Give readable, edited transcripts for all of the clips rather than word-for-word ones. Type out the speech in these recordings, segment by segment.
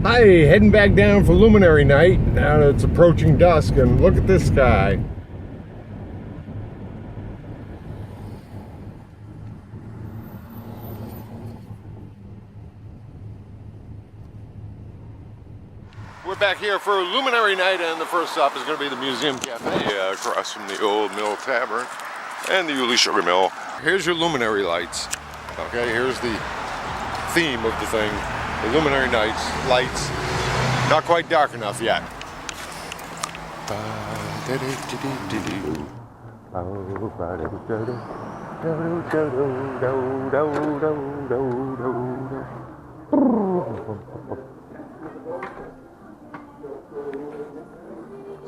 Hi, heading back down for Luminary night. Now that it's approaching dusk, and look at this sky. We're back here for Luminary night, and the first stop is going to be the Museum Cafe across from the Old Mill Tavern and the Yulee Sugar Mill. Here's your Luminary lights. Okay, here's the theme of the thing. The Luminary lights. Not quite dark enough yet.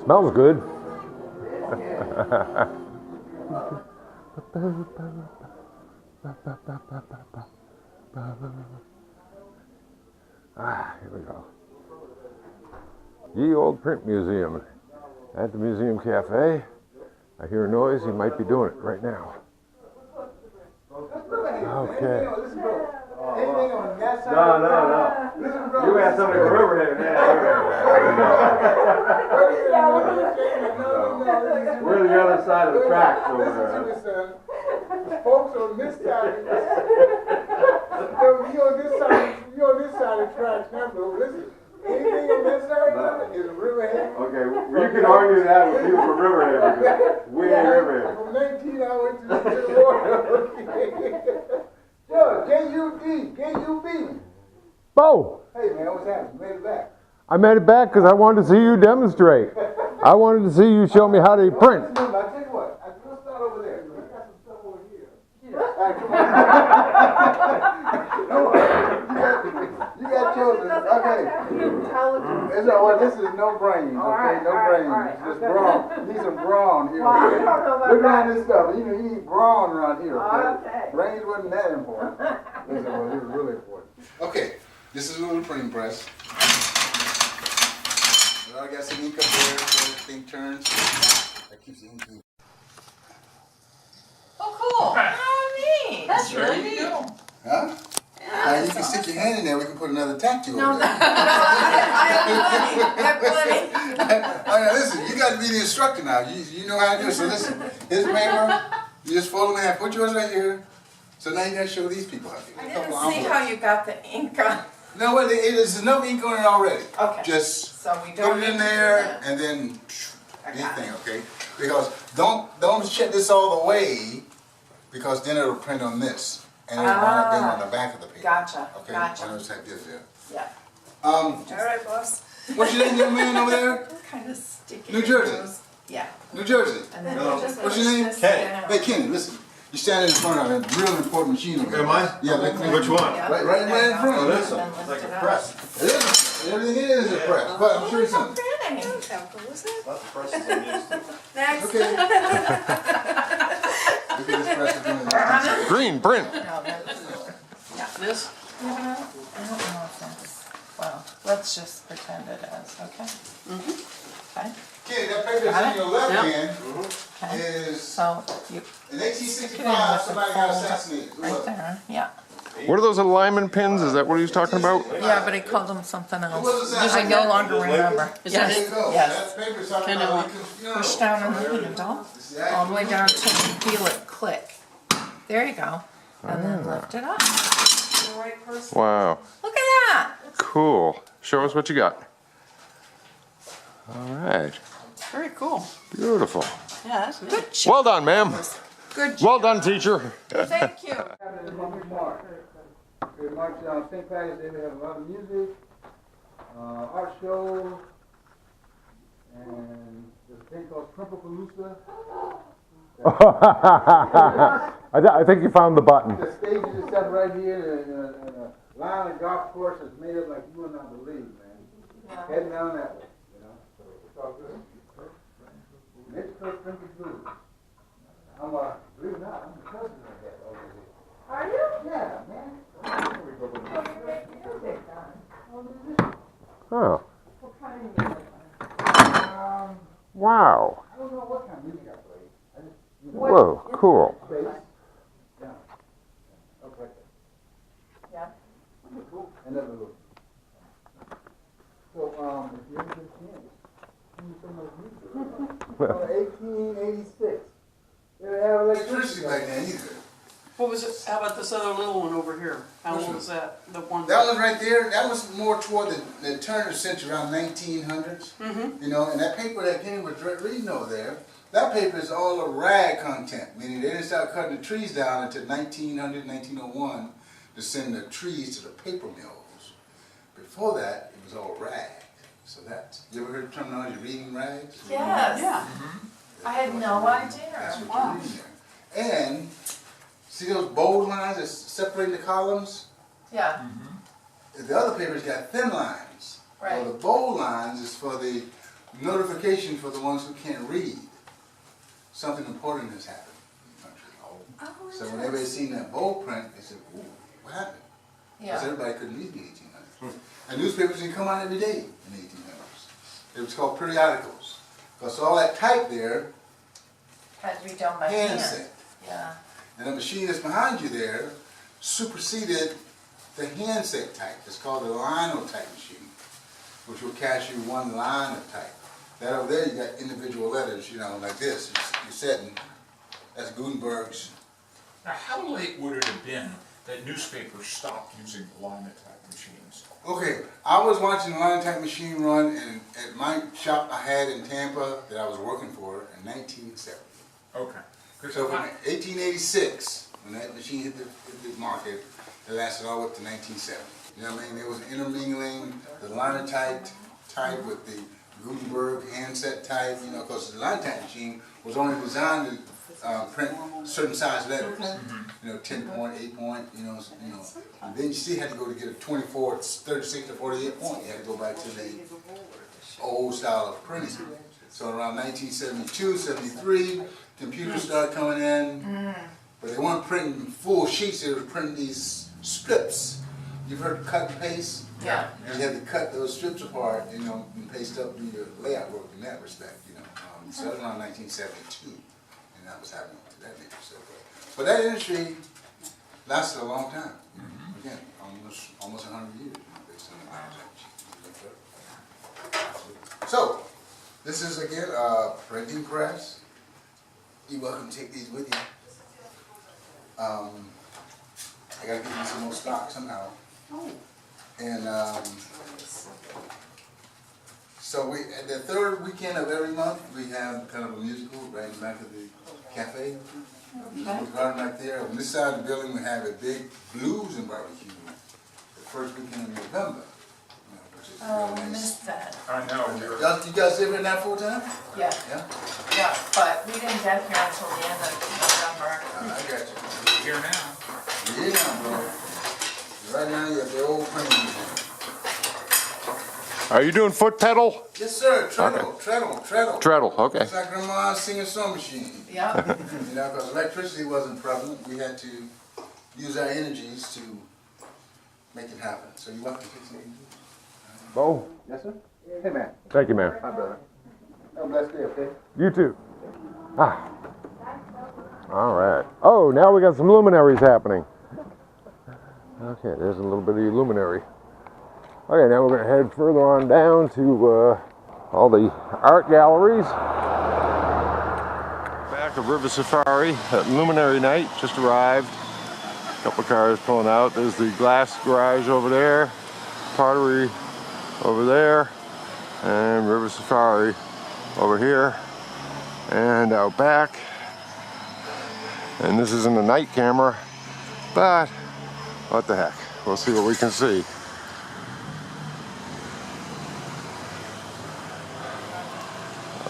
Smells good. Here we go. Ye Old Print Museum. At the Museum Cafe. I hear a noise. He might be doing it right now. Okay. No. You had somebody from Riverhead. We're the other side of the tracks over there. Folks on this side, you on this side of the tracks now, bro. Listen, anything on this side is a Riverhead. Okay, well, you can argue that with people from Riverhead because we ain't Riverhead. From 19 I went to the water. Yo, KUB. Bo! Hey man, what's happening? You made it back. I made it back because I wanted to see you demonstrate. I wanted to see you show me how to print. I tell you what, let's start over there. I got some stuff over here. You got children, okay. It's all right, this is no brains, okay? No brains. It's just brawn. Need some brawn here. Look around this stuff. You need brawn around here, okay? Brains wasn't that important. Listen, well, this is really important. Okay, this is a little printing press. I got some ink up there so everything turns. That keeps the ink in. Oh, cool. Oh, neat. That's really neat. Huh? Yeah, you can stick your hand in there, we can put another tattoo no, over there. I have plenty. Oh, now listen, you got to be the instructor now. You know how to do it. So listen, here's the paper. You just fold them in half. Put yours right here. So now you got to show these people how to do it. I didn't see how you got the ink on. No, well, there's enough ink on it already. Okay. Just so we don't put it in there and then anything, okay? Because don't shut this all the way because then it'll print on this. And it'll wind up being on the back of the paper. Gotcha. Okay? Gotcha. One of those like this there. Yeah. All right, boss. What's your name, young man over there? Kind of sticky. New Jersey. Yeah. New Jersey. And then what's your name? Kenny. Hey, Kenny, listen. You're standing in front of a real important machine over there. Am I? Yeah, which one? Right in front of this you. one. It's like a press. It is. Everything is a press. But I'm sure it's something. That's the presses I'm used to. Next. Okay. Look at this press is doing that. Green print. Yeah. This? I don't know if that's, well, let's just pretend it is, okay? Okay. Kenny, that paper that's in your left hand Okay. is So you in 1865 somebody got assassinated. Who was right it? there, yeah. What are those alignment pins? Is that what he was talking about? Yeah, but he called them something else. was that? I no longer remember. There you go. Yes. That paper's talking about you can, Push down on the handle, all the way down till you feel it click. There you go. And then lift it up. The right person. Wow. Look at that. Cool. Show us what you got. All right. Very cool. Beautiful. Yeah, that's good job. Well done, ma'am. Good job. Well done, teacher. Thank you. They march on St. Patrick's Day. They have a lot of music, art shows, and there's a thing called Trumpapalooza. I think you found the button. The stage is set right here, and a line of golf course is made up like you would not believe, man. Heading down that way, you know. So it's all good. Mexico Country Blues. Believe it or not, I'm the cousin of that over here. Are you? Yeah, man. Oh. What kind of music? Wow. I don't know what kind of music I play. I just, Whoa, cool. bass. Yeah. Okay. Yeah. Cool. Another little. 1886. They didn't have electricity back then either. What was it? How about this other little one over here? How old was that? The one. That one right there, that was more toward the turn of the century, around 1900s. Mm-hmm. You know, and that paper that Kenny was reading over there, that paper is all a rag content, meaning they didn't start cutting the trees down until 1900, 1901 to send the trees to the paper mills. Before that, it was all rag. So that, you ever heard the terminology reading rags? Yes. Yeah. I had no idea. That's what Wow. you're reading there. And see those bold lines that separating the columns? Yeah, The other paper's got thin lines. right. Well, the bold lines is for the notification for the ones who can't read. Something important has happened in the country. Oh, So when everybody seen that bold print, they said, ooh, what happened? Because Yeah. everybody couldn't read in the 1800s. And newspapers didn't come out every day in the 1800s. It was called periodicals. Because all that type there, Had to be done by hand. handset. Yeah. And the machine that's behind you there superseded the handset type. It's called the linotype machine, which will cast you one line of type. That over there, you got individual letters, you know, like this. You're setting. That's Gutenberg's. Now, how late would it have been that newspapers stopped using linotype machines? Okay, I was watching the linotype machine run and at my shop I had in Tampa that I was working for in 1970. Okay. So from 1886, when that machine hit the market, it lasted all up to 1970. You know what I mean? There was intermingling the linotype type with the Gutenberg handset type, you know, because the linotype machine was only designed to print certain size letters. You know, 10 point, 8 point, you know. And then you still had to go to get a 24, 36 or 48 point. You had to go back to the old style of printing. So around 1972, 73, computers started coming in, but they weren't printing full sheets, they were printing these strips. You've heard of cut and paste? Yeah. You had to cut those strips apart, you know, and paste up, do your layout work in that respect, you know. So that was around 1972, and that was happening to that nature. So, but that industry lasted a long time. Again, almost 100 years, you know, based on the So, this is again a printing press. You're welcome to take these with you. I gotta get you some more stock somehow. And so we, at the third weekend of every month, we have kind of a musical right in the back of the cafe. Musical garden right there. On this side of the building, we have a big blues and barbecue the first weekend of November. Which is Oh, real I nice. missed that. I know, you're, You guys live in that full time? Yeah, Yeah? yeah, but we didn't get here until the end of November. I got you. you're here now. Yeah, bro. Right now, you're at the old printing museum. Are you doing foot pedal? Yes, sir. Treadle, treadle. Treadle, okay. It's like grandma's singer-song machine. Yeah, You know, because electricity wasn't prevalent, we had to use our energies to make it happen. So you want to take something? Bo, Yes, sir. Hey, man. thank you, man. Hi, brother. Have a blessed day, okay? You too. Ah. All right. Oh, now we got some luminaries happening. Okay, there's a little bit of luminary. Okay, now we're going to head further on down to all the art galleries. Back of River Safari at Luminary night, just arrived. A couple cars pulling out. There's the glass garage over there, pottery over there, and River Safari over here, and out back. And this isn't a night camera, but what the heck, we'll see what we can see.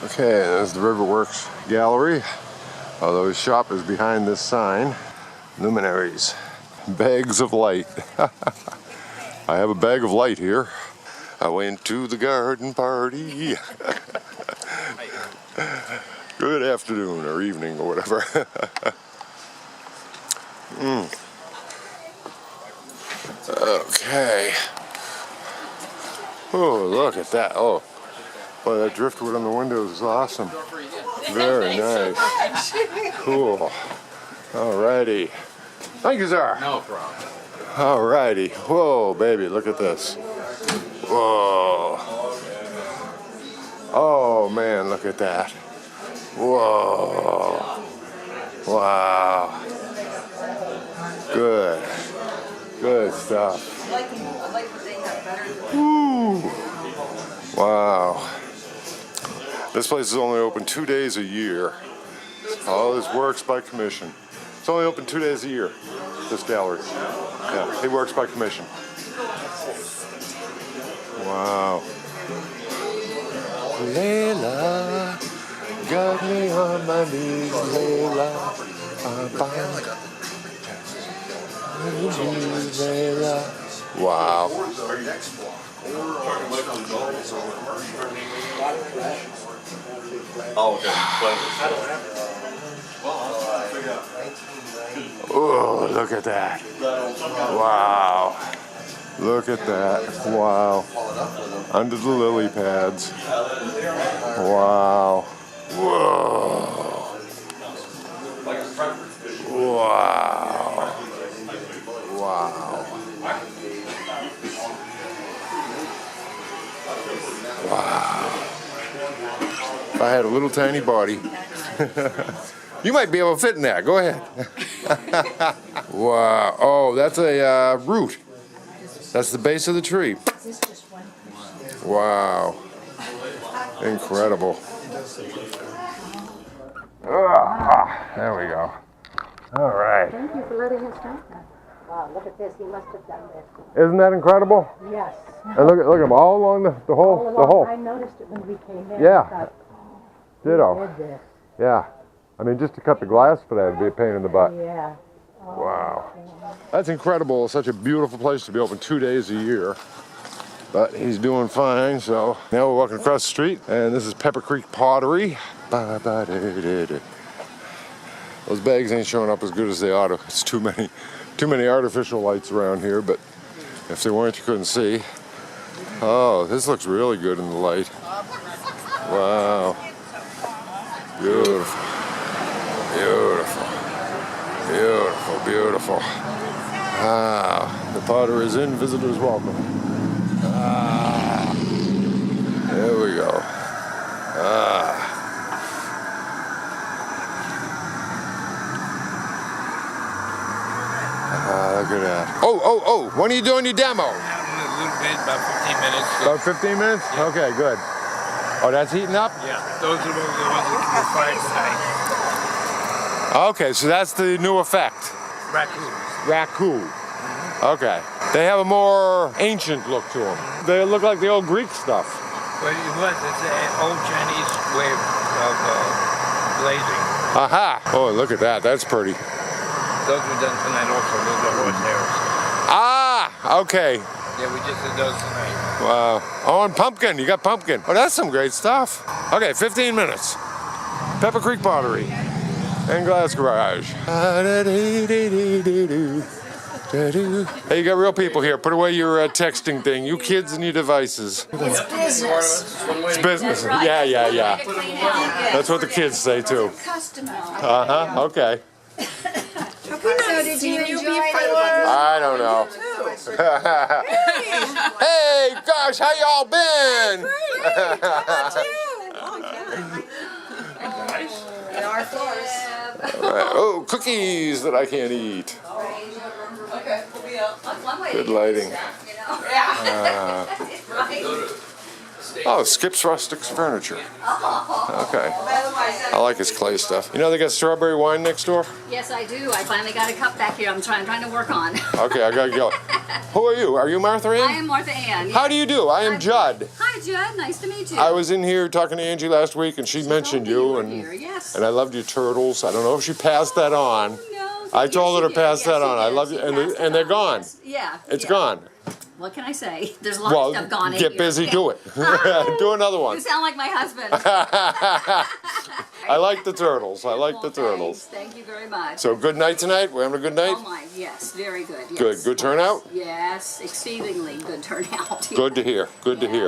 Okay, there's the Riverworks gallery, although his shop is behind this sign. Luminaries, bags of light. I have a bag of light here. I went to the garden party. Good afternoon or evening or whatever. Okay. Oh, look at that. Oh, boy, that driftwood on the windows is awesome. Very nice. Cool. Alrighty. Thank you, sir. No problem. Alrighty. Whoa, baby, look at this. Whoa. Oh, man, look at that. Whoa. Wow. Good. Good stuff. I like what they have better. Woo. Wow. This place is only open 2 days a year. All this works by commission. It's only open 2 days a year, this gallery. Yeah, he works by commission. Wow. Layla, got me on my knees, Layla. Layla. Wow. Oh, look at that. Wow. Look at that. Wow. Under the lily pads. Wow. Whoa. Wow. Wow. Wow. If I had a little tiny body, you might be able to fit in that. Go ahead. Wow. Oh, that's a root. That's the base of the tree. Wow. Incredible. There we go. All right. Thank you for letting us know that. Wow, look at this. He must have done this. Isn't that incredible? Yes. And look at them all along the whole. I noticed it when we came in. Yeah. I thought, Ditto. who did this? Yeah. I mean, just to cut the glass for that would be a pain in the butt. Yeah. Oh, Wow. That's incredible. Such a beautiful place to be open 2 days a year. But he's doing fine, so now we're walking across the street, and this is Creek Pottery. Those bags ain't showing up as good as they ought to. It's too many artificial lights around here, but if they weren't, you couldn't see. Oh, this looks really good in the light. Wow. Beautiful. Beautiful. Beautiful, beautiful. Ah, the Potter is in, visitors welcome. Ah, there we go. Ah. Look at that. Oh, when are you doing your demo? A little bit, about 15 minutes. About 15 minutes? Yeah. Okay, good. Oh, that's heating up? Yeah, those are the ones that were fired tonight. Okay, so that's the new effect. Raccoon. Okay. They have a more ancient look to them. They look like the old Greek stuff. But it's an old Chinese way of glazing. Aha! Oh, look at that. That's pretty. Those were done tonight also, those are horsehairs. Ah! Okay. Yeah, we just did those tonight. Wow. Oh, and pumpkin. You got pumpkin. Oh, that's some great stuff. Okay, 15 minutes. Creek Pottery and Glass Garage. Hey, you got real people here. Put away your texting thing. You kids and your devices. It's business. It's business. Yeah. That's what the kids say too. Customer. Uh-huh. Okay. So did you enjoy it? I don't know. Hey, gosh, how y'all been? Our floors. Oh, cookies that I can't eat. Okay, we'll be out. One way to Good do lighting. this stuff, you know? Yeah. Right. Oh, Skip's Rustics Furniture. Okay. I like his clay stuff. You know they got strawberry wine next door? Yes, I do. I finally got a cup back here. I'm trying to work on. Okay, I gotta go. Who are you? Are you Martha Ann? I am Martha Ann. How do you do? I am Judd. Hi, Judd. Nice to meet you. I was in here talking to Angie last week, and she mentioned you, were and here, yes. and I loved your turtles. I don't know if she passed that on. No, I told her to pass that on. I love love you, and they're gone. Yeah. It's yeah. gone. What can I say? There's a lot of stuff gone in get here. busy, Yeah. do it. Do another one. You sound like my husband. I like the turtles. I like the Well, turtles. thanks. Thank you very much. So good night tonight. We're having a good night. Oh my, yes, very good. Yes. Good. Good turnout. Yes, exceedingly good turnout. Good to hear. Good to hear.